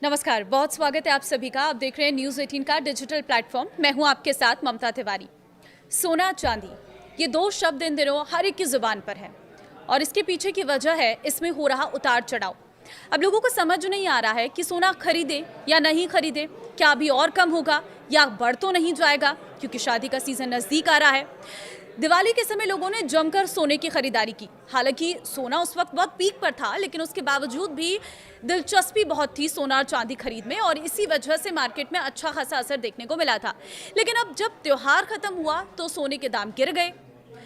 नमस्कार, बहुत स्वागत है आप सभी का। आप देख रहे हैं न्यूज़ 18 का डिजिटल प्लेटफॉर्म। मैं हूं आपके साथ ममता तिवारी। सोना चांदी, ये दो शब्द इन दिनों हर एक की जुबान पर है और इसके पीछे की वजह है इसमें हो रहा उतार चढ़ाव। अब लोगों को समझ नहीं आ रहा है कि सोना खरीदे या नहीं खरीदे, क्या अभी और कम होगा या बढ़ तो नहीं जाएगा, क्योंकि शादी का सीजन नज़दीक आ रहा है। दिवाली के समय लोगों ने जमकर सोने की खरीदारी की। हालांकि सोना उस वक्त बहुत पीक पर था, लेकिन उसके बावजूद भी दिलचस्पी बहुत थी सोना और चांदी खरीद में और इसी वजह से मार्केट में अच्छा खासा असर देखने को मिला था। लेकिन अब जब त्योहार खत्म हुआ तो सोने के दाम गिर गए।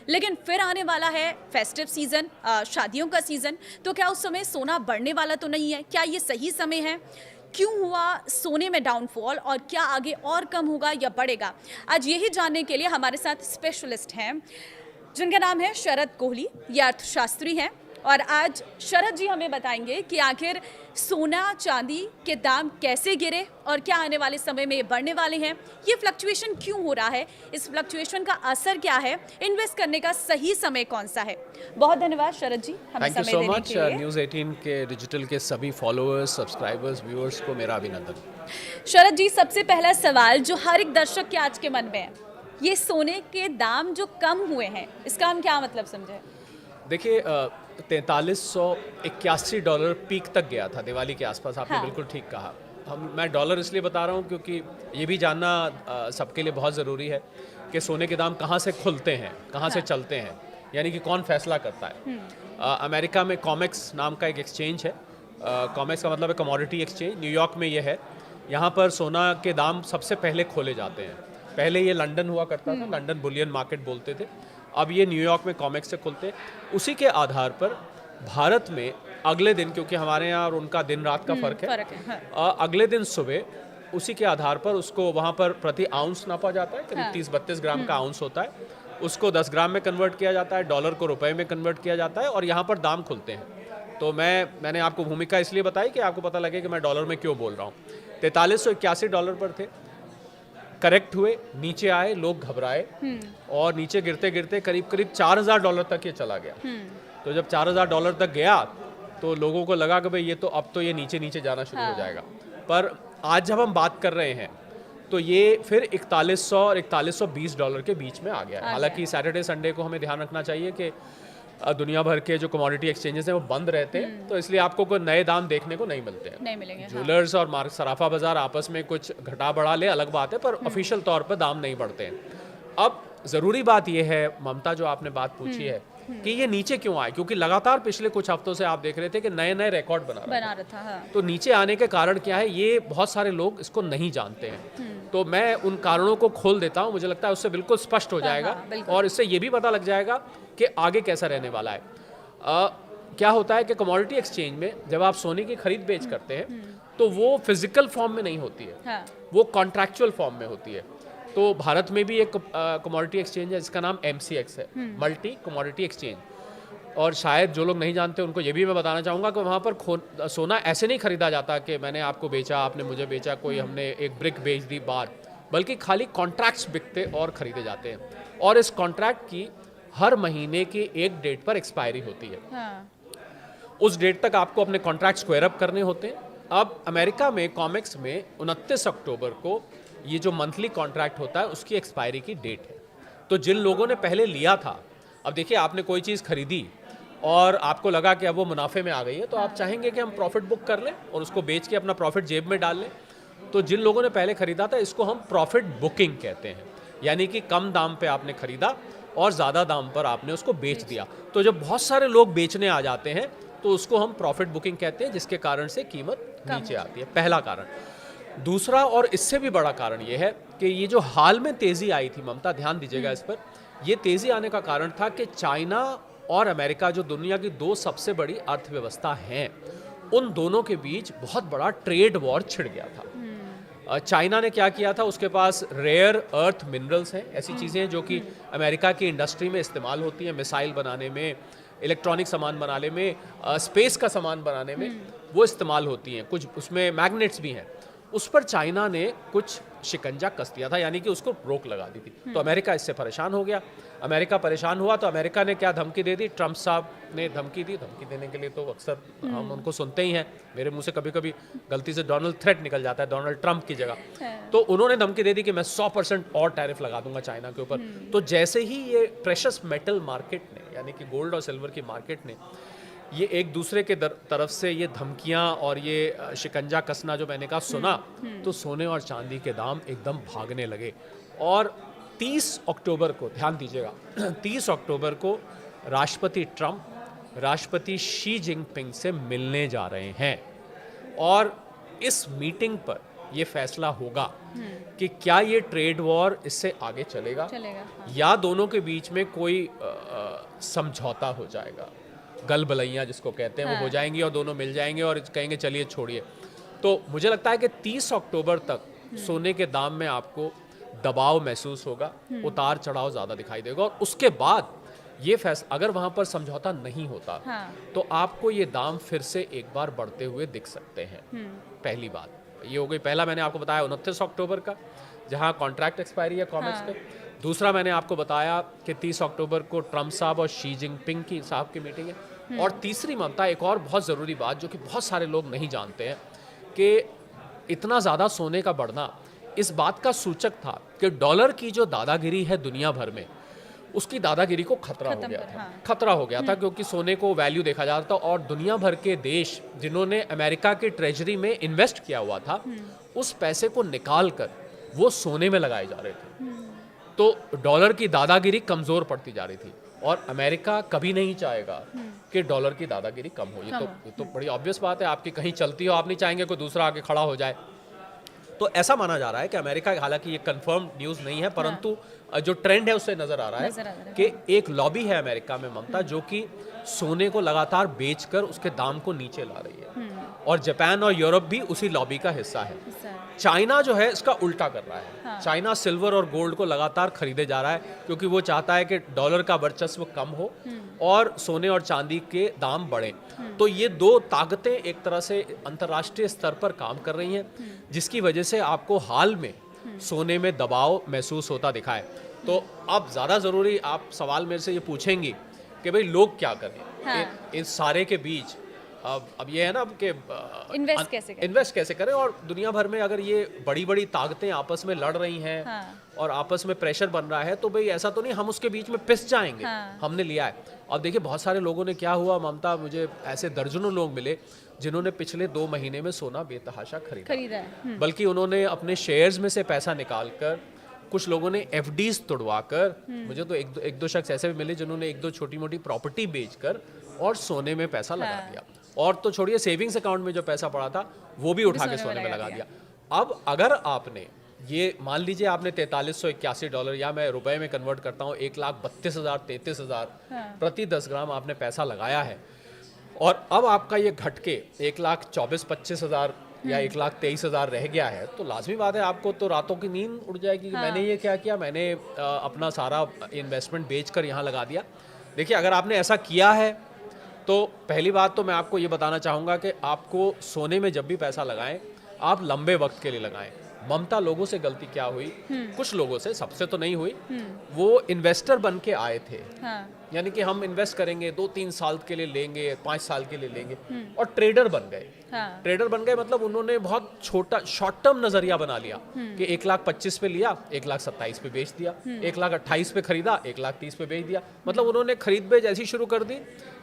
लेकिन फिर आने वाला है फेस्टिव सीजन, शादियों का सीजन, तो क्या उस समय सोना बढ़ने वाला तो नहीं है? क्या ये सही समय है? क्यों हुआ सोने में डाउनफॉल और क्या आगे और कम होगा या बढ़ेगा? आज यही जानने के लिए हमारे साथ स्पेशलिस्ट हैं जिनका नाम है शरद कोहली। ये अर्थशास्त्री हैं और आज शरद जी हमें बताएंगे कि आखिर सोना चांदी के दाम कैसे गिरे और क्या आने वाले समय में ये बढ़ने वाले हैं, ये फ्लक्चुएशन क्यों हो रहा है, इस फ्लक्चुएशन का असर क्या है, इन्वेस्ट करने का सही समय कौन सा है। बहुत धन्यवाद शरद जी हमें समय देने के लिए। Thank you so much. News 18 के डिजिटल के सभी फॉलोअर्स, सब्सक्राइबर्स, व्यूअर्स को मेरा अभिनंदन। शरद जी, सबसे पहला सवाल जो हर एक दर्शक के आज के मन में है, ये सोने के दाम जो कम हुए हैं, इसका हम क्या मतलब समझे? देखिए, $4381 पीक तक गया था दिवाली के आसपास। आपने बिल्कुल ठीक कहा। मैं डॉलर इसलिए बता रहा हूँ क्योंकि ये भी जानना सबके लिए बहुत ज़रूरी है कि सोने के दाम कहाँ से खुलते हैं, कहाँ से चलते हैं, यानी कि कौन फैसला करता है। अमेरिका में कॉमेक्स नाम का एक एक्सचेंज है। कॉमेक्स का मतलब है कमोडिटी एक्सचेंज। न्यूयॉर्क में ये है। यहाँ पर सोना के दाम सबसे पहले खोले जाते हैं। पहले ये लंदन हुआ करता था, लंदन बुलियन मार्केट बोलते थे। अब ये न्यूयॉर्क में कॉमेक्स से खुलते। उसी के आधार पर भारत में अगले दिन, क्योंकि हमारे यहाँ और उनका दिन रात का फ़र्क है, अगले दिन सुबह उसी के आधार पर उसको वहाँ पर प्रति आउंस नापा जाता है। करीब 30-32 ग्राम का आउंस होता है। उसको 10 ग्राम में कन्वर्ट किया जाता है, डॉलर को रुपए में कन्वर्ट किया जाता है और यहाँ पर दाम खुलते हैं। तो मैंने आपको भूमिका इसलिए बताई कि आपको पता लगे कि मैं डॉलर में क्यों बोल रहा हूँ। $4381 पर थे, करेक्ट हुए, नीचे आए, लोग घबराए और नीचे गिरते गिरते करीब करीब $4000 तक ये चला गया। तो जब $4000 तक गया तो लोगों को लगा कि भाई ये तो अब तो ये नीचे नीचे जाना शुरू हो जाएगा। पर आज जब हम बात कर रहे हैं तो ये फिर $4100 और $4120 के बीच में आ गया है। हालांकि सैटरडे संडे को हमें ध्यान रखना चाहिए कि दुनिया भर के जो कमोडिटी एक्सचेंजेस हैं वो बंद रहते हैं, तो इसलिए आपको कोई नए दाम देखने को नहीं मिलते हैं। नहीं मिलेंगे। ज्वेलर्स और सराफा बाजार आपस में कुछ घटा बढ़ा ले अलग बात है, पर ऑफिशियल तौर पर दाम नहीं बढ़ते हैं। अब ज़रूरी बात यह है ममता, जो आपने बात पूछी है कि ये नीचे क्यों आए, क्योंकि लगातार पिछले कुछ हफ्तों से आप देख रहे थे कि नए नए रिकॉर्ड बना रहा था। हाँ। तो नीचे आने के कारण क्या है, ये बहुत सारे लोग इसको नहीं जानते हैं। तो मैं उन कारणों को खोल देता हूँ, मुझे लगता है उससे बिल्कुल स्पष्ट हो जाएगा। और इससे ये भी पता लग जाएगा कि आगे कैसा रहने वाला है। क्या होता है कि कमोडिटी एक्सचेंज में जब आप सोने की खरीद बेच करते हैं तो वो फिजिकल फॉर्म में नहीं होती है। हाँ। वो कॉन्ट्रैक्चुअल फॉर्म में होती है। तो भारत में भी एक कमोडिटी एक्सचेंज है जिसका नाम MCX है, मल्टी कमोडिटी एक्सचेंज। और शायद जो लोग नहीं जानते उनको ये भी मैं बताना चाहूँगा कि वहाँ पर सोना ऐसे नहीं खरीदा जाता कि मैंने आपको बेचा, आपने मुझे बेचा, कोई हमने एक ब्रिक बेच दी बार, बल्कि खाली कॉन्ट्रैक्ट्स बिकते और ख़रीदे जाते हैं। और इस कॉन्ट्रैक्ट की हर महीने की एक डेट पर एक्सपायरी होती है। हाँ। उस डेट तक आपको अपने कॉन्ट्रैक्ट स्क्वायर अप करने होते हैं। अब अमेरिका में कॉमेक्स में 29 अक्टूबर को ये जो मंथली कॉन्ट्रैक्ट होता है उसकी एक्सपायरी की डेट है। तो जिन लोगों ने पहले लिया था, अब देखिए आपने कोई चीज़ खरीदी और आपको लगा कि अब वो मुनाफे में आ गई है, तो आप चाहेंगे कि हम प्रॉफिट बुक कर लें और उसको बेच के अपना प्रॉफिट जेब में डाल लें। तो जिन लोगों ने पहले खरीदा था, इसको हम प्रॉफिट बुकिंग कहते हैं, यानी कि कम दाम पे आपने खरीदा और ज़्यादा दाम पर आपने उसको बेच दिया। तो जब बहुत सारे लोग बेचने आ जाते हैं तो उसको हम प्रॉफिट बुकिंग कहते हैं, जिसके कारण से कीमत नीचे आती है। पहला कारण। दूसरा और इससे भी बड़ा कारण ये है कि ये जो हाल में तेज़ी आई थी, ममता ध्यान दीजिएगा इस पर, ये तेज़ी आने का कारण था कि चाइना और अमेरिका, जो दुनिया की दो सबसे बड़ी अर्थव्यवस्था हैं, उन दोनों के बीच बहुत बड़ा ट्रेड वॉर छिड़ गया था। चाइना ने क्या किया था, उसके पास रेयर अर्थ मिनरल्स हैं, ऐसी चीज़ें हैं जो कि अमेरिका की इंडस्ट्री में इस्तेमाल होती हैं, मिसाइल बनाने में, इलेक्ट्रॉनिक सामान बनाने में, स्पेस का सामान बनाने में वो इस्तेमाल होती हैं। कुछ उसमें मैग्नेट्स भी हैं। उस पर चाइना ने कुछ शिकंजा कस दिया था, यानी कि उसको रोक लगा दी थी। तो अमेरिका इससे परेशान हो गया। अमेरिका परेशान हुआ तो अमेरिका ने क्या धमकी दे दी, ट्रंप साहब ने धमकी दी। धमकी देने के लिए तो अक्सर हम उनको सुनते ही हैं, मेरे मुंह से कभी कभी गलती से डोनाल्ड थ्रेट निकल जाता है डोनाल्ड ट्रंप की जगह। तो उन्होंने धमकी दे दी कि मैं 100% और टैरिफ लगा दूंगा चाइना के ऊपर। तो जैसे ही ये प्रेशस मेटल मार्केट ने, यानी कि गोल्ड और सिल्वर की मार्केट ने, ये एक दूसरे के तरफ से ये धमकियां और ये शिकंजा कसना जो मैंने कहा सुना, तो सोने और चांदी के दाम एकदम भागने लगे। और 30 अक्टूबर को, ध्यान दीजिएगा, 30 अक्टूबर को राष्ट्रपति ट्रंप राष्ट्रपति शी जिनपिंग से मिलने जा रहे हैं। और इस मीटिंग पर ये फैसला होगा कि क्या ये ट्रेड वॉर इससे आगे चलेगा, हाँ। या दोनों के बीच में कोई समझौता हो जाएगा, गलबलैयाँ जिसको कहते हैं वो हो जाएंगी और दोनों मिल जाएंगे और कहेंगे चलिए छोड़िए। तो मुझे लगता है कि 30 अक्टूबर तक सोने के दाम में आपको दबाव महसूस होगा, उतार चढ़ाव ज़्यादा दिखाई देगा। और उसके बाद ये फैसला, अगर वहाँ पर समझौता नहीं होता तो आपको ये दाम फिर से एक बार बढ़ते हुए दिख सकते हैं। पहली बात ये हो गई। पहला मैंने आपको बताया 29 अक्टूबर का, जहाँ कॉन्ट्रैक्ट एक्सपायरी है कॉमेक्स पे। दूसरा मैंने आपको बताया कि 30 अक्टूबर को ट्रंप साहब और शी जिनपिंग की साहब की मीटिंग है। और तीसरी ममता, एक और बहुत ज़रूरी बात जो कि बहुत सारे लोग नहीं जानते हैं, कि इतना ज़्यादा सोने का बढ़ना इस बात का सूचक था कि डॉलर की जो दादागिरी है दुनिया भर में, उसकी दादागिरी को खतरा हो गया था, क्योंकि सोने को वैल्यू देखा जाता था। और दुनिया भर के देश जिन्होंने अमेरिका की ट्रेजरी में इन्वेस्ट किया हुआ था, उस पैसे को निकाल कर वो सोने में लगाए जा रहे थे। तो डॉलर की दादागिरी कमज़ोर पड़ती जा रही थी, और अमेरिका कभी नहीं चाहेगा कि डॉलर की दादागिरी कम हो। ये तो बड़ी ऑब्वियस बात है, आपकी कहीं चलती हो, आप नहीं चाहेंगे कोई दूसरा आके खड़ा हो जाए। तो ऐसा माना जा रहा है कि अमेरिका, हालांकि ये कंफर्म न्यूज़ नहीं है, परंतु जो ट्रेंड है उससे नज़र आ रहा है कि एक लॉबी है अमेरिका में ममता, जो कि सोने को लगातार बेचकर उसके दाम को नीचे ला रही है। और जापान और यूरोप भी उसी लॉबी का हिस्सा है। चाइना जो है इसका उल्टा कर रहा है। चाइना सिल्वर और गोल्ड को लगातार खरीदे जा रहा है, क्योंकि वो चाहता है कि डॉलर का वर्चस्व कम हो और सोने और चांदी के दाम बढ़ें। तो ये दो ताकतें एक तरह से अंतर्राष्ट्रीय स्तर पर काम कर रही हैं, जिसकी वजह से आपको हाल में सोने में दबाव महसूस होता दिखा है। तो अब ज़्यादा ज़रूरी, आप सवाल मेरे से ये पूछेंगी कि भाई लोग क्या करें इस सारे के बीच। अब ये है ना कि इन्वेस्ट कैसे करें, और दुनिया भर में अगर ये बड़ी बड़ी ताकतें आपस में लड़ रही हैं और आपस में प्रेशर बन रहा है, तो भाई ऐसा तो नहीं हम उसके बीच में पिस जाएंगे। हमने लिया है। अब देखिए बहुत सारे लोगों ने, क्या हुआ ममता, मुझे ऐसे दर्जनों लोग मिले जिन्होंने पिछले 2 महीने में सोना बेतहाशा खरीदा है। बल्कि उन्होंने अपने शेयर्स में से पैसा निकाल कर, कुछ लोगों ने एफडीज तोड़वा कर, मुझे तो एक दो शख्स ऐसे भी मिले जिन्होंने 1-2 छोटी मोटी प्रॉपर्टी बेचकर और सोने में पैसा लगा दिया। और तो छोड़िए, सेविंग्स अकाउंट में जो पैसा पड़ा था वो भी उठा के सोने में लगा दिया। अब अगर आपने ये मान लीजिए आपने $4381, या मैं रुपए में कन्वर्ट करता हूँ 1,32,000 33,000 प्रति 10 ग्राम आपने पैसा लगाया है, और अब आपका ये घट के 1,24,25,000 या 1,23,000 रह गया है, तो लाजमी बात है आपको तो रातों की नींद उड़ जाएगी कि मैंने ये क्या किया, मैंने अपना सारा इन्वेस्टमेंट बेचकर यहाँ लगा दिया। देखिए अगर आपने ऐसा किया है तो पहली बात तो मैं आपको ये बताना चाहूँगा कि आपको सोने में जब भी पैसा लगाएं, आप लंबे वक्त के लिए लगाएं। ममता, लोगों से गलती क्या हुई, कुछ लोगों से, सबसे तो नहीं हुई, वो इन्वेस्टर बन के आए थे। यानी कि हम इन्वेस्ट करेंगे, 2-3 साल के लिए लेंगे, 5 साल के लिए लेंगे, और ट्रेडर बन गए। ट्रेडर बन गए मतलब उन्होंने बहुत छोटा शॉर्ट टर्म नजरिया बना लिया कि 1,25,000 पे लिया, 1,27,000 पे बेच दिया, 1,28,000 पे खरीदा, 1,30,000 पे बेच दिया। मतलब उन्होंने खरीद बेच ऐसी शुरू कर दी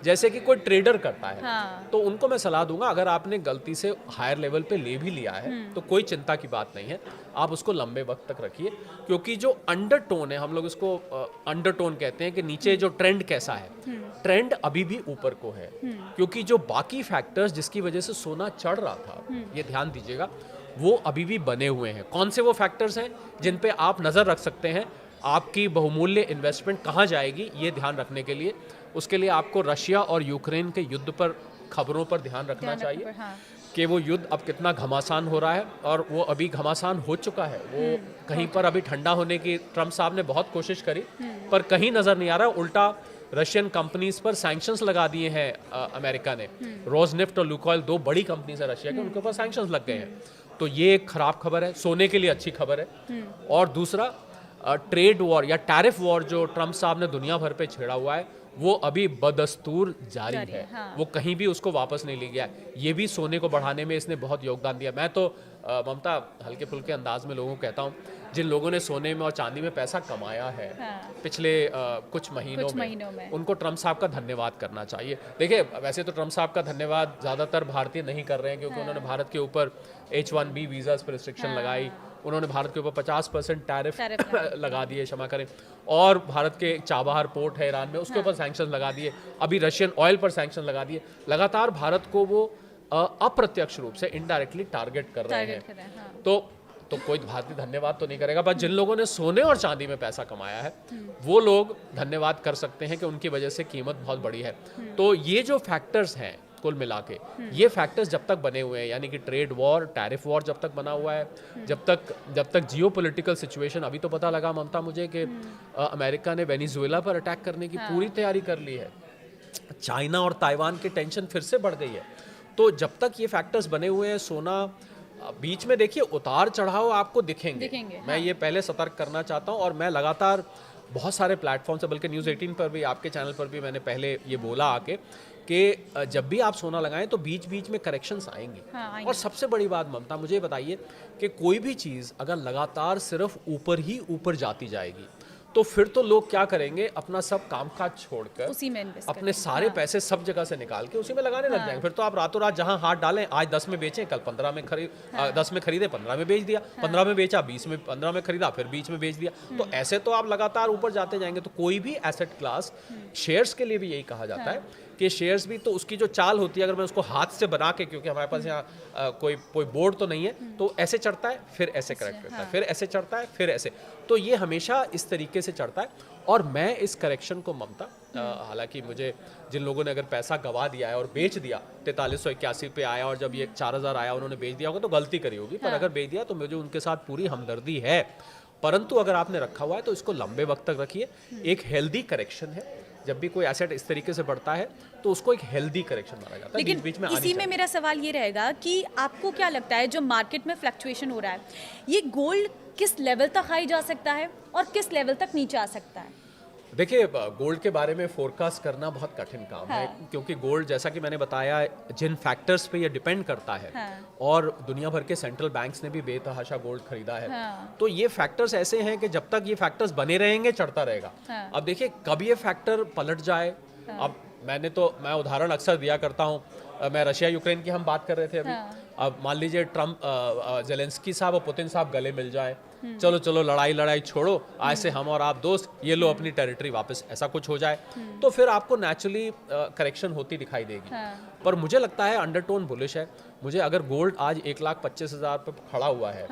जैसे कि कोई ट्रेडर करता है। तो उनको मैं सलाह दूंगा, अगर आपने गलती से हायर लेवल पे ले भी लिया है तो कोई चिंता की बात नहीं है, आप उसको लंबे वक्त तक रखिए। क्योंकि जो अंडरटोन है, हम लोग इसको अंडरटोन कहते हैं, कि नीचे जो ट्रेंड कैसा है, ट्रेंड अभी भी ऊपर को है। क्योंकि जो बाकी फैक्टर्स जिसकी वजह से सोना चढ़ रहा था, ये ध्यान दीजिएगा, वो अभी भी बने हुए हैं। कौन से वो फैक्टर्स हैं जिन पे आप नज़र रख सकते हैं, आपकी बहुमूल्य इन्वेस्टमेंट कहाँ जाएगी ये ध्यान रखने के लिए? उसके लिए आपको रशिया और यूक्रेन के युद्ध पर, खबरों पर ध्यान रखना चाहिए कि वो युद्ध अब कितना घमासान हो रहा है, और वो अभी घमासान हो चुका है। वो कहीं पर अभी ठंडा होने की ट्रंप साहब ने बहुत कोशिश करी, पर कहीं नज़र नहीं आ रहा। उल्टा रशियन कंपनीज पर सैंक्शंस लगा दिए हैं अमेरिका ने। रोजनेफ्ट और लुकोइल 2 बड़ी कंपनीज है रशिया की, उनके ऊपर सैंक्शंस लग गए हैं। तो ये एक खराब खबर है, सोने के लिए अच्छी खबर है। और दूसरा ट्रेड वॉर या टैरिफ वॉर जो ट्रम्प साहब ने दुनिया भर पे छेड़ा हुआ है वो अभी बदस्तूर जारी है। हाँ। वो कहीं भी उसको वापस नहीं ले गया। ये भी सोने को बढ़ाने में इसने बहुत योगदान दिया। मैं तो ममता हल्के फुल्के अंदाज में लोगों को कहता हूँ, जिन लोगों ने सोने में और चांदी में पैसा कमाया है पिछले कुछ महीनों में उनको ट्रम्प साहब का धन्यवाद करना चाहिए। देखिए वैसे तो ट्रम्प साहब का धन्यवाद ज़्यादातर भारतीय नहीं कर रहे हैं, क्योंकि उन्होंने भारत के ऊपर H1B वीज़ास पर रिस्ट्रिक्शन लगाई, उन्होंने भारत के ऊपर 50% टैरिफ लगा दिए, क्षमा करें, और भारत के चाबहार पोर्ट है ईरान में, उसके ऊपर सैंक्शन लगा दिए, अभी रशियन ऑयल पर सैंक्शन लगा दिए। लगातार भारत को वो अप्रत्यक्ष रूप से इनडायरेक्टली टारगेट कर रहे हैं। तो कोई भारतीय धन्यवाद तो नहीं करेगा, बस जिन लोगों ने सोने और चांदी में पैसा कमाया है वो लोग धन्यवाद कर सकते हैं कि उनकी वजह से कीमत बहुत बड़ी है। तो ये जो फैक्टर्स हैं कुल मिला के, ये फैक्टर्स जब तक बने हुए हैं, यानी कि ट्रेड वॉर, टैरिफ वॉर जब तक बना हुआ है, जब तक जियोपॉलिटिकल सिचुएशन, अभी तो पता लगा ममता मुझे कि अमेरिका ने वेनेजुएला पर अटैक करने की पूरी तैयारी कर ली है, चाइना और ताइवान की टेंशन फिर से बढ़ गई है। तो जब तक ये फैक्टर्स बने हुए हैं, सोना बीच में देखिए उतार चढ़ाव आपको दिखेंगे। मैं ये पहले सतर्क करना चाहता हूँ, और मैं लगातार बहुत सारे प्लेटफॉर्म से, बल्कि न्यूज़ 18 पर भी, आपके चैनल पर भी मैंने पहले ये बोला आके कि जब भी आप सोना लगाएं तो बीच बीच में करेक्शंस आएंगे। और सबसे बड़ी बात ममता मुझे बताइए कि कोई भी चीज़ अगर लगातार सिर्फ ऊपर ही ऊपर जाती जाएगी तो फिर तो लोग क्या करेंगे, अपना सब कामकाज छोड़कर उसी में अपने सारे पैसे सब जगह से निकाल के उसी में लगाने लग जाएंगे। फिर तो आप रातों रात जहां हाथ डालें, आज 10 में बेचें, कल 15 में 10 में खरीदे, 15 में बेच दिया, 15 में बेचा, 20 में 15 में खरीदा, फिर 20 में बेच दिया। तो ऐसे तो आप लगातार ऊपर जाते जाएंगे। तो कोई भी एसेट क्लास, शेयर्स के लिए भी यही कहा जाता है कि शेयर्स भी तो उसकी जो चाल होती है, अगर मैं उसको हाथ से बना के, क्योंकि हमारे पास यहाँ कोई बोर्ड तो नहीं है, तो ऐसे चढ़ता है, फिर ऐसे करेक्ट करता है, फिर ऐसे चढ़ता है, फिर ऐसे, तो ये हमेशा इस तरीके से चढ़ता है। और मैं इस करेक्शन को ममता, हालांकि मुझे जिन लोगों ने अगर पैसा गवा दिया है और बेच दिया, 4381 पे आया और जब ये 4000 आया उन्होंने बेच दिया होगा तो गलती करी होगी, पर अगर बेच दिया तो मुझे उनके साथ पूरी हमदर्दी है। परंतु अगर आपने रखा हुआ है तो इसको लंबे वक्त तक रखिए। एक हेल्दी करेक्शन है, जब भी कोई एसेट इस तरीके से बढ़ता है तो उसको एक हेल्दी करेक्शन माना जाता है। लेकिन बीच में इसी में मेरा सवाल ये रहेगा कि आपको क्या लगता है, जो मार्केट में फ्लक्चुएशन हो रहा है, ये गोल्ड किस लेवल तक हाई जा सकता है और किस लेवल तक नीचे आ सकता है? देखिए, गोल्ड के बारे में फोरकास्ट करना बहुत कठिन काम है, क्योंकि गोल्ड, जैसा कि मैंने बताया, जिन फैक्टर्स पे ये डिपेंड करता है, और दुनिया भर के सेंट्रल बैंक्स ने भी बेतहाशा गोल्ड खरीदा है। तो ये फैक्टर्स ऐसे हैं कि जब तक ये फैक्टर्स बने रहेंगे चढ़ता रहेगा। अब देखिए कब ये फैक्टर पलट जाए। अब मैं उदाहरण अक्सर दिया करता हूँ, मैं रशिया यूक्रेन की हम बात कर रहे थे अभी। अब मान लीजिए ट्रम्प, जेलेंस्की साहब और पुतिन साहब गले मिल जाए, चलो लड़ाई छोड़ो, आज से हम और आप दोस्त, ये लो अपनी टेरिटरी वापस, ऐसा कुछ हो जाए तो फिर आपको नेचुरली करेक्शन होती दिखाई देगी। पर मुझे लगता है अंडरटोन बुलिश है। मुझे अगर गोल्ड आज 1,25,000 पे खड़ा हुआ है,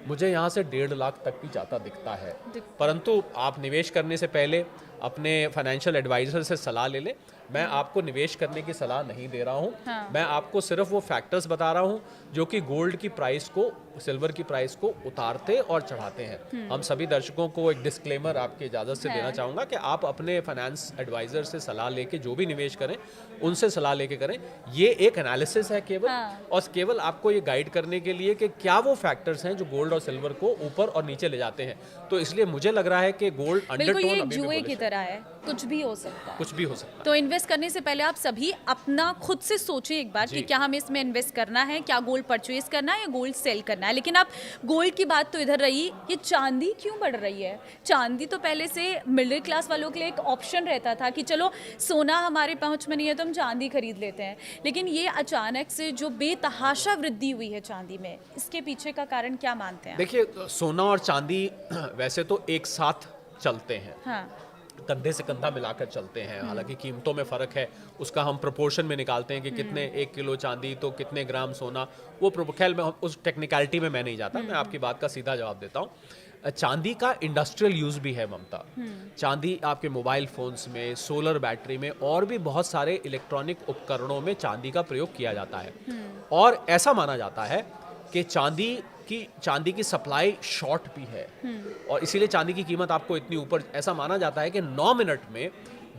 मुझे यहाँ से 1.5 लाख तक भी जाता दिखता है। परंतु आप निवेश करने से पहले अपने फाइनेंशियल एडवाइजर से सलाह ले लें। मैं आपको निवेश करने की सलाह नहीं दे रहा हूँ, मैं आपको सिर्फ वो फैक्टर्स बता रहा हूँ जो कि गोल्ड की प्राइस को, सिल्वर की प्राइस को उतारते और चढ़ाते हैं। हम सभी दर्शकों को एक डिस्क्लेमर आपकी इजाज़त से देना चाहूँगा कि आप अपने फाइनेंस एडवाइजर से सलाह लेके जो भी निवेश करें, उनसे सलाह लेके करें। ये एक एनालिसिस है केवल, और केवल आपको ये गाइड करने के लिए कि क्या वो फैक्टर्स हैं जो गोल्ड और सिल्वर को ऊपर और नीचे ले जाते हैं। तो इसलिए मुझे लग रहा है कि गोल्ड अंडरटोन अभी जुए की तरह है, कुछ भी हो सकता है, कुछ भी हो सकता है। तो इन्वेस्ट करने से पहले आप सभी अपना खुद से सोचें एक बार कि क्या हमें इसमें इन्वेस्ट करना है, क्या गोल्ड परचेज करना है या गोल्ड सेल करना है। लेकिन आप गोल्ड की बात तो इधर रही, ये चांदी क्यों बढ़ रही है? चांदी तो पहले से मिडिल क्लास वालों के लिए एक ऑप्शन रहता था कि चलो सोना हमारे पहुंच में नहीं है तो हम चांदी खरीद लेते हैं, लेकिन ये अचानक से जो बेतहाशा वृद्धि हुई है चांदी में, इसके पीछे का कारण क्या मानते हैं? देखिए, सोना और चांदी वैसे तो एक साथ चलते हैं, कंधे से कंधा मिलाकर चलते हैं। हालांकि कीमतों में फ़र्क है, उसका हम प्रोपोर्शन में निकालते हैं कि कितने 1 किलो चांदी तो कितने ग्राम सोना, वो खैर मैं उस टेक्निकलिटी में मैं नहीं जाता, मैं आपकी बात का सीधा जवाब देता हूँ। चांदी का इंडस्ट्रियल यूज़ भी है ममता। चांदी आपके मोबाइल फ़ोन्स में, सोलर बैटरी में और भी बहुत सारे इलेक्ट्रॉनिक उपकरणों में चांदी का प्रयोग किया जाता है। और ऐसा माना जाता है कि चांदी की सप्लाई शॉर्ट भी है, और इसीलिए चांदी की कीमत आपको इतनी ऊपर, ऐसा माना जाता है कि 9 मिनट में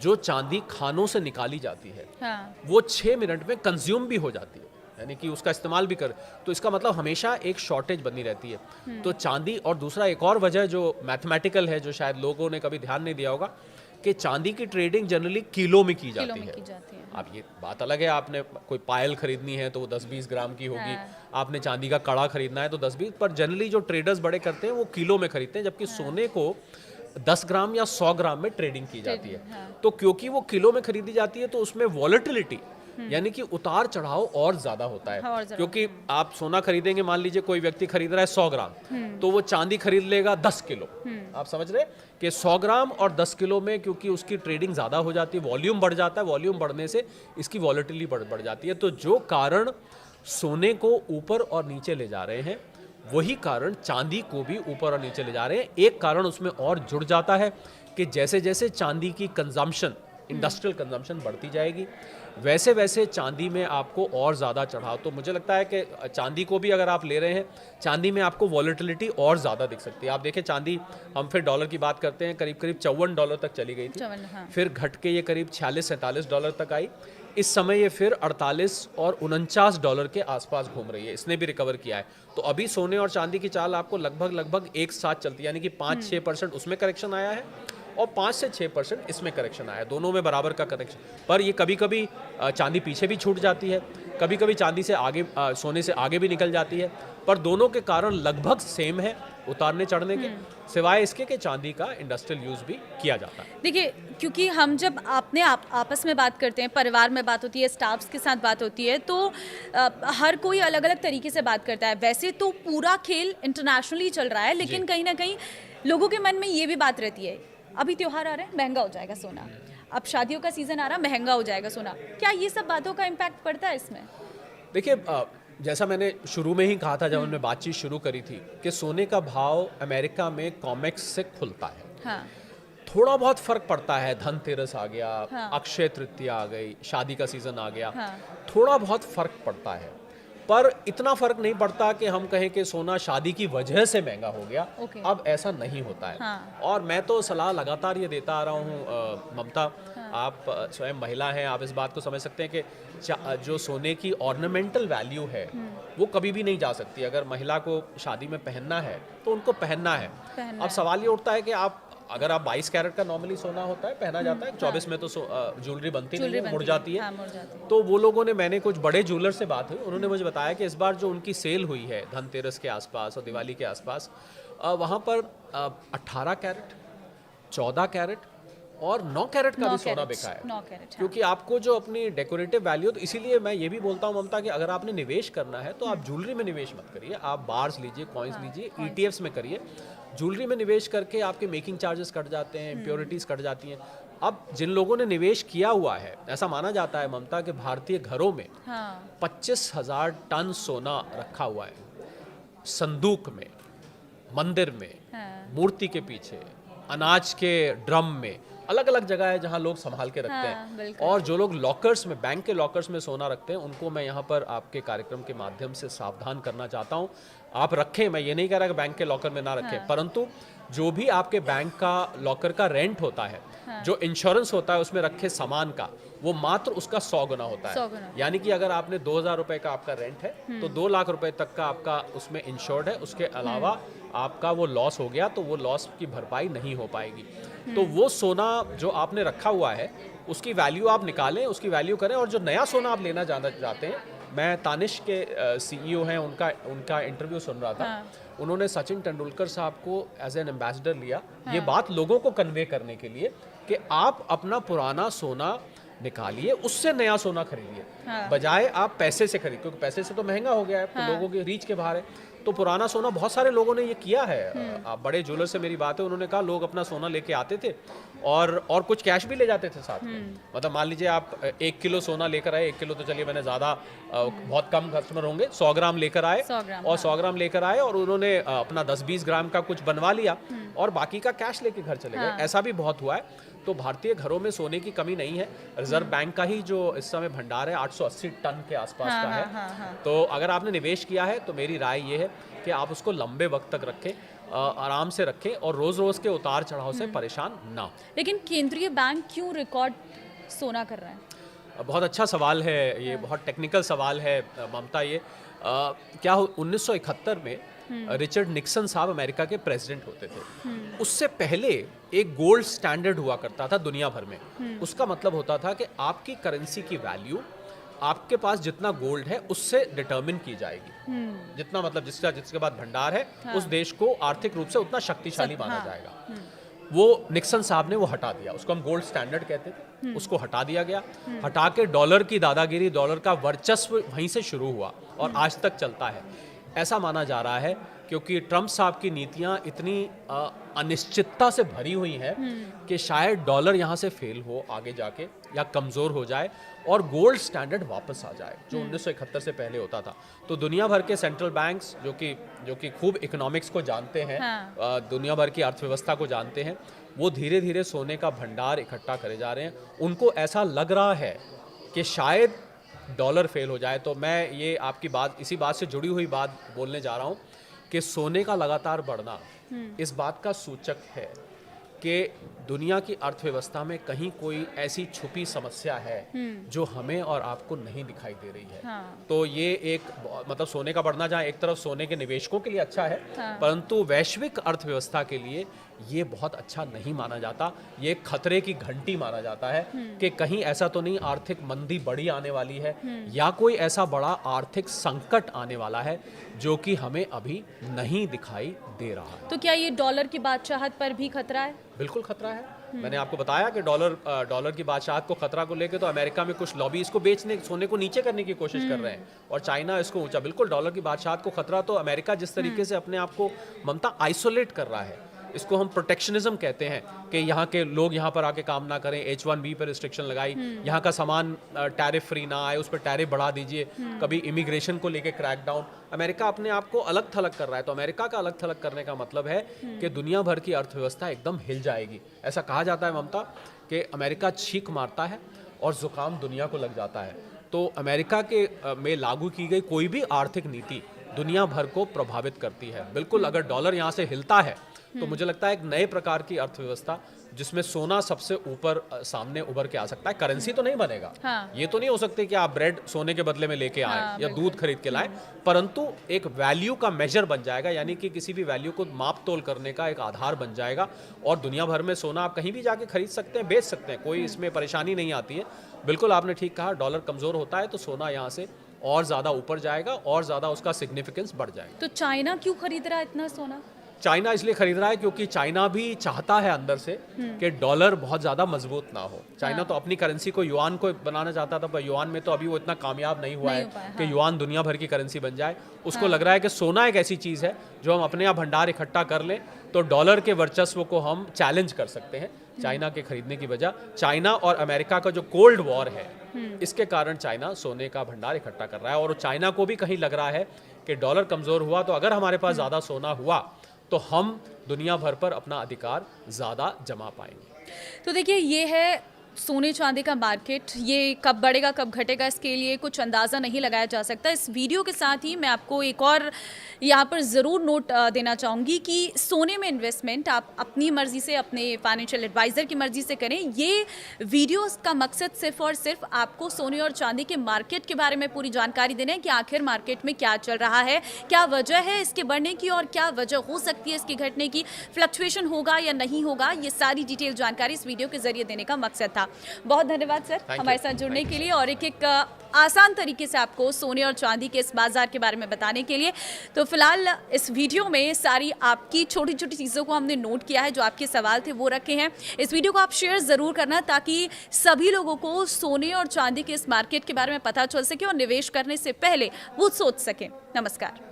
जो चांदी खानों से निकाली जाती है हाँ, वो 6 मिनट में कंज्यूम भी हो जाती है, यानी कि उसका इस्तेमाल भी कर, तो इसका मतलब हमेशा एक शॉर्टेज बनी रहती है। तो चांदी, और दूसरा एक और वजह जो मैथमेटिकल है, जो शायद लोगों ने कभी ध्यान नहीं दिया होगा, कि चांदी की ट्रेडिंग जनरली किलो में की किलो जाती में है। की जाती है। अब ये बात अलग है, आपने कोई पायल खरीदनी है तो वो 10-20 ग्राम की होगी, हाँ। आपने चांदी का कड़ा खरीदना है तो 10-20, पर जनरली जो ट्रेडर्स बड़े करते हैं वो किलो में खरीदते हैं, जबकि सोने को 10 ग्राम या 100 ग्राम में ट्रेडिंग की जाती है। हाँ। तो क्योंकि वो किलो में खरीदी जाती है तो उसमें वॉलेटिलिटी यानी कि उतार चढ़ाव और ज्यादा होता है। हाँ, और ज़्यादा। क्योंकि आप सोना खरीदेंगे, मान लीजिए कोई व्यक्ति खरीद रहा है 100 ग्राम, तो वो चांदी खरीद लेगा 10 किलो। आप समझ रहे हैं कि 100 ग्राम और 10 किलो में, क्योंकि उसकी ट्रेडिंग ज़्यादा हो जाती है, वॉल्यूम बढ़ जाता है, वॉल्यूम बढ़ने से इसकी वॉलेटिलिटी बढ़ जाती है। तो जो कारण सोने को ऊपर और नीचे ले जा रहे हैं, वही कारण चांदी को भी ऊपर और नीचे ले जा रहे हैं। एक कारण उसमें और जुड़ जाता है कि जैसे जैसे चांदी की कंजम्पशन, इंडस्ट्रियल कंजम्पशन बढ़ती जाएगी, वैसे वैसे चांदी में आपको और ज़्यादा चढ़ाव। तो मुझे लगता है कि चांदी को भी अगर आप ले रहे हैं, चांदी में आपको वॉलेटिलिटी और ज़्यादा दिख सकती है। आप देखें चांदी, हम फिर डॉलर की बात करते हैं, करीब करीब $54 तक चली गई थी, हाँ। फिर घट के ये करीब $46-47 तक आई। इस समय ये फिर 48 और $49 के आसपास घूम रही है, इसने भी रिकवर किया है। तो अभी सोने और चांदी की चाल आपको लगभग एक साथ चलती है, यानी कि 5-6% उसमें करेक्शन आया है और 5 से 6% इसमें करेक्शन आया है, दोनों में बराबर का करेक्शन। पर ये कभी कभी चांदी पीछे भी छूट जाती है, कभी कभी चांदी से आगे, सोने से आगे भी निकल जाती है, पर दोनों के कारण लगभग सेम है उतारने चढ़ने के, सिवाय इसके कि चांदी का इंडस्ट्रियल यूज़ भी किया जाता है। देखिए, क्योंकि हम जब आपस में बात करते हैं, परिवार में बात होती है, स्टाफ्स के साथ बात होती है, तो हर कोई अलग अलग तरीके से बात करता है। वैसे तो पूरा खेल इंटरनेशनली चल रहा है, लेकिन कहीं ना कहीं लोगों के मन में ये भी बात रहती है, अभी त्योहार आ रहे हैं, महंगा हो जाएगा सोना, अब शादियों का सीजन आ रहा, महंगा हो जाएगा सोना। क्या ये सब बातों का इम्पैक्ट पड़ता है इसमें? देखिए, जैसा मैंने शुरू में ही कहा था जब हमने बातचीत शुरू करी थी, कि सोने का भाव अमेरिका में कॉमेक्स से खुलता है। हाँ, थोड़ा बहुत फर्क पड़ता है, धनतेरस आ गया, हाँ। अक्षय तृतीया आ गई, शादी का सीजन आ गया, हाँ। थोड़ा बहुत फर्क पड़ता है, पर इतना फर्क नहीं पड़ता कि हम कहें कि सोना शादी की वजह से महंगा हो गया। ओके। अब ऐसा नहीं होता है। हाँ। और मैं तो सलाह लगातार ये देता आ रहा हूँ, ममता, आप स्वयं महिला हैं, आप इस बात को समझ सकते हैं कि जो सोने की ऑर्नामेंटल वैल्यू है वो कभी भी नहीं जा सकती। अगर महिला को शादी में पहनना है तो उनको पहनना है। अब सवाल ये उठता है कि आप, अगर आप 22 कैरेट का नॉर्मली सोना होता है, पहना जाता है, 24 में तो ज्वेलरी बनती नहीं है, मुड़ जाती है। हाँ, मुड़ जाती है। तो वो लोगों ने, मैंने कुछ बड़े ज्वेलर से बात हुई, उन्होंने मुझे बताया कि इस बार जो उनकी सेल हुई है धनतेरस के आसपास और दिवाली के आसपास, वहाँ पर 18 कैरेट, 14 कैरेट और 9 कैरेट का भी सोना बिका है। 9 कैरेट, हाँ। क्योंकि आपको जो अपनी डेकोरेटिव वैल्यू, तो इसीलिए मैं ये भी बोलता हूँ ममता कि अगर आपने निवेश करना है तो आप ज्वेलरी में निवेश मत करिए, आप बार्स लीजिए, कॉइन्स लीजिए, ETFs में करिए। ज्वेलरी में निवेश करके आपके मेकिंग चार्जेस कट जाते हैं, इम्प्योरिटीज़ कट जाती हैं। अब जिन लोगों ने निवेश किया हुआ है, ऐसा माना जाता है ममता कि भारतीय घरों में 25,000 टन सोना रखा हुआ है, संदूक में, मंदिर में, मूर्ति के पीछे, अनाज के ड्रम में, अलग अलग जगह है जहां लोग संभाल के रखते हैं। और जो लोग लॉकर्स में, बैंक के लॉकर्स में सोना रखते हैं, उनको मैं यहाँ पर आपके कार्यक्रम के माध्यम से सावधान करना चाहता हूँ। आप रखें, मैं ये नहीं कह रहा कि बैंक के लॉकर में ना रखें, परंतु जो भी आपके बैंक का लॉकर का रेंट होता है, जो इंश्योरेंस होता है उसमें रखे सामान का, वो मात्र उसका 100 गुना होता है। यानी कि अगर आपने 2,000 रुपए का आपका रेंट है तो 2 लाख रुपए तक का आपका उसमें इंश्योर्ड है, उसके अलावा आपका वो लॉस हो गया तो वो लॉस की भरपाई नहीं हो पाएगी। तो वो सोना जो आपने रखा हुआ है उसकी वैल्यू आप निकालें, उसकी वैल्यू करें। और जो नया सोना आप लेना जाना चाहते हैं, मैं तानिश के CEO हैं, उनका इंटरव्यू सुन रहा था। उन्होंने सचिन तेंदुलकर साहब को एज एन एम्बेसडर लिया, ये बात लोगों को कन्वे करने के लिए कि आप अपना पुराना सोना निकालिए, उससे नया सोना खरीदिए, बजाय आप पैसे से खरीदिए, क्योंकि पैसे से तो महंगा हो गया है, तो लोगों के रीच के बाहर है। तो पुराना सोना, बहुत सारे लोगों ने ये किया है। आप बड़े ज्वेलर से मेरी बात है, उन्होंने कहा लोग अपना सोना लेके आते थे और कुछ कैश भी ले जाते थे साथ में। मतलब मान लीजिए आप 1 किलो सोना लेकर आए, 1 किलो तो चलिए मैंने ज़्यादा, बहुत कम कस्टमर होंगे, 100 ग्राम लेकर आए, 100 ग्राम लेकर आए और उन्होंने अपना 10-20 ग्राम का कुछ बनवा लिया और बाकी का कैश लेके घर चले गए। ऐसा भी बहुत हुआ है। तो भारतीय घरों में सोने की कमी नहीं है। रिजर्व बैंक का ही जो इस समय भंडार है 880 टन के आसपास का है। तो अगर आपने निवेश किया है तो मेरी राय ये है कि आप उसको लंबे वक्त तक रखें, आराम से रखें और रोज़ के उतार चढ़ाव से परेशान ना हो। लेकिन केंद्रीय बैंक क्यों रिकॉर्ड सोना कर रहा है? बहुत अच्छा सवाल है ये, बहुत टेक्निकल सवाल है ममता। ये क्या 1971 में रिचर्ड निक्सन साहब अमेरिका के प्रेसिडेंट होते थे। उससे पहले एक गोल्ड स्टैंडर्ड हुआ करता था दुनिया भर में। उसका मतलब होता था कि आपकी करेंसी की वैल्यू आपके पास जितना गोल्ड है उससे डिटरमिन की जाएगी। जितना मतलब जिसके बाद भंडार है, उस देश को आर्थिक रूप से उतना शक्तिशाली माना जाएगा। वो निक्सन साहब ने वो हटा दिया, उसको हम गोल्ड स्टैंडर्ड कहते थे, उसको हटा दिया गया। हटा के डॉलर की दादागिरी, डॉलर का वर्चस्व वहीं से शुरू हुआ और आज तक चलता है। ऐसा माना जा रहा है क्योंकि ट्रम्प साहब की नीतियां इतनी अनिश्चितता से भरी हुई हैं कि शायद डॉलर यहाँ से फेल हो आगे जाके या कमज़ोर हो जाए और गोल्ड स्टैंडर्ड वापस आ जाए जो 1971 से पहले होता था। तो दुनिया भर के सेंट्रल बैंक्स जो कि खूब इकोनॉमिक्स को जानते हैं, दुनिया भर की अर्थव्यवस्था को जानते हैं, वो धीरे धीरे सोने का भंडार इकट्ठा करे जा रहे हैं। उनको ऐसा लग रहा है कि शायद डॉलर फेल हो जाए। तो मैं ये आपकी बात, इसी बात से जुड़ी हुई बात बोलने जा रहा हूँ कि सोने का लगातार बढ़ना इस बात का सूचक है कि दुनिया की अर्थव्यवस्था में कहीं कोई ऐसी छुपी समस्या है जो हमें और आपको नहीं दिखाई दे रही है। तो ये एक मतलब सोने का बढ़ना जहाँ एक तरफ सोने के निवेशकों के लिए अच्छा है, परंतु वैश्विक अर्थव्यवस्था के लिए ये बहुत अच्छा नहीं माना जाता। ये खतरे की घंटी माना जाता है कि कहीं ऐसा तो नहीं आर्थिक मंदी बड़ी आने वाली है या कोई ऐसा बड़ा आर्थिक संकट आने वाला है जो कि हमें अभी नहीं दिखाई दे रहा है। तो क्या ये डॉलर की बादशाहत पर भी खतरा है? बिल्कुल खतरा है। मैंने आपको बताया कि डॉलर की बादशाहत को खतरा को लेकर तो अमेरिका में कुछ लॉबी इसको बेचने, सोने को नीचे करने की कोशिश कर रहे हैं और चाइना इसको ऊंचा। बिल्कुल डॉलर की बादशाहत को खतरा तो अमेरिका जिस तरीके से अपने आप को ममता आइसोलेट कर रहा है, इसको हम प्रोटेक्शनिज्म कहते हैं कि यहाँ के लोग यहाँ पर आके काम ना करें, H1B पर रिस्ट्रिक्शन लगाई, यहाँ का सामान टैरिफ फ्री ना आए, उस पर टैरिफ बढ़ा दीजिए, कभी इमिग्रेशन को लेके क्रैकडाउन। अमेरिका अपने आप को अलग थलग कर रहा है। तो अमेरिका का अलग थलग करने का मतलब है कि दुनिया भर की अर्थव्यवस्था एकदम हिल जाएगी। ऐसा कहा जाता है ममता कि अमेरिका छींक मारता है और जुकाम दुनिया को लग जाता है। तो अमेरिका के में लागू की गई कोई भी आर्थिक नीति दुनिया भर को प्रभावित करती है। बिल्कुल अगर डॉलर यहाँ से हिलता है तो मुझे लगता है एक नए प्रकार की अर्थव्यवस्था जिसमें सोना सबसे ऊपर सामने उभर के आ सकता है। करेंसी तो नहीं बनेगा, ये तो नहीं हो सकते कि आप ब्रेड सोने के बदले में लेके आए या दूध खरीद के लाए, परंतु एक वैल्यू का मेजर बन जाएगा, यानी कि किसी भी वैल्यू को माप तोल करने का एक आधार बन जाएगा। और दुनिया भर में सोना आप कहीं भी जाके खरीद सकते हैं, बेच सकते हैं, कोई इसमें परेशानी नहीं आती है। बिल्कुल आपने ठीक कहा, डॉलर कमजोर होता है तो सोना यहाँ से और ज़्यादा ऊपर जाएगा और ज़्यादा उसका सिग्निफिकेंस बढ़ जाएगा। तो चाइना क्यों खरीद रहा है इतना सोना? चाइना इसलिए खरीद रहा है क्योंकि चाइना भी चाहता है अंदर से कि डॉलर बहुत ज़्यादा मजबूत ना हो। चाइना तो अपनी करेंसी को युआन को बनाना चाहता था, पर युआन में तो अभी वो इतना कामयाब नहीं हुआ है कि युआन दुनिया भर की करेंसी बन जाए। उसको लग रहा है कि सोना एक ऐसी चीज़ है जो हम अपने यहाँ भंडार इकट्ठा कर लें तो डॉलर के वर्चस्व को हम चैलेंज कर सकते हैं। चाइना के खरीदने की वजह चाइना और अमेरिका का जो कोल्ड वॉर है, इसके कारण चाइना सोने का भंडार इकट्ठा कर रहा है। और चाइना को भी कहीं लग रहा है कि डॉलर कमज़ोर हुआ तो अगर हमारे पास ज़्यादा सोना हुआ तो हम दुनिया भर पर अपना अधिकार ज़्यादा जमा पाएंगे। तो देखिए, ये है सोने चांदी का मार्केट। ये कब बढ़ेगा कब घटेगा इसके लिए कुछ अंदाज़ा नहीं लगाया जा सकता। इस वीडियो के साथ ही मैं आपको एक और यहाँ पर ज़रूर नोट देना चाहूँगी कि सोने में इन्वेस्टमेंट आप अपनी मर्ज़ी से, अपने फाइनेंशियल एडवाइज़र की मर्ज़ी से करें। ये वीडियो का मकसद सिर्फ और सिर्फ आपको सोने और चांदी के मार्केट के बारे में पूरी जानकारी देना है कि आखिर मार्केट में क्या चल रहा है, क्या वजह है इसके बढ़ने की और क्या वजह हो सकती है इसके घटने की, फ्लक्चुएशन होगा या नहीं होगा, ये सारी डिटेल जानकारी इस वीडियो के जरिए देने का मकसद था। बहुत धन्यवाद सर हमारे साथ जुड़ने के लिए और एक आसान तरीके से आपको सोने और चांदी के इस बाजार के बारे में बताने के लिए। तो फिलहाल इस वीडियो में सारी आपकी छोटी छोटी चीज़ों को हमने नोट किया है, जो आपके सवाल थे वो रखे हैं। इस वीडियो को आप शेयर ज़रूर करना ताकि सभी लोगों को सोने और चांदी के इस मार्केट के बारे में पता चल सके और निवेश करने से पहले वो सोच सकें। नमस्कार।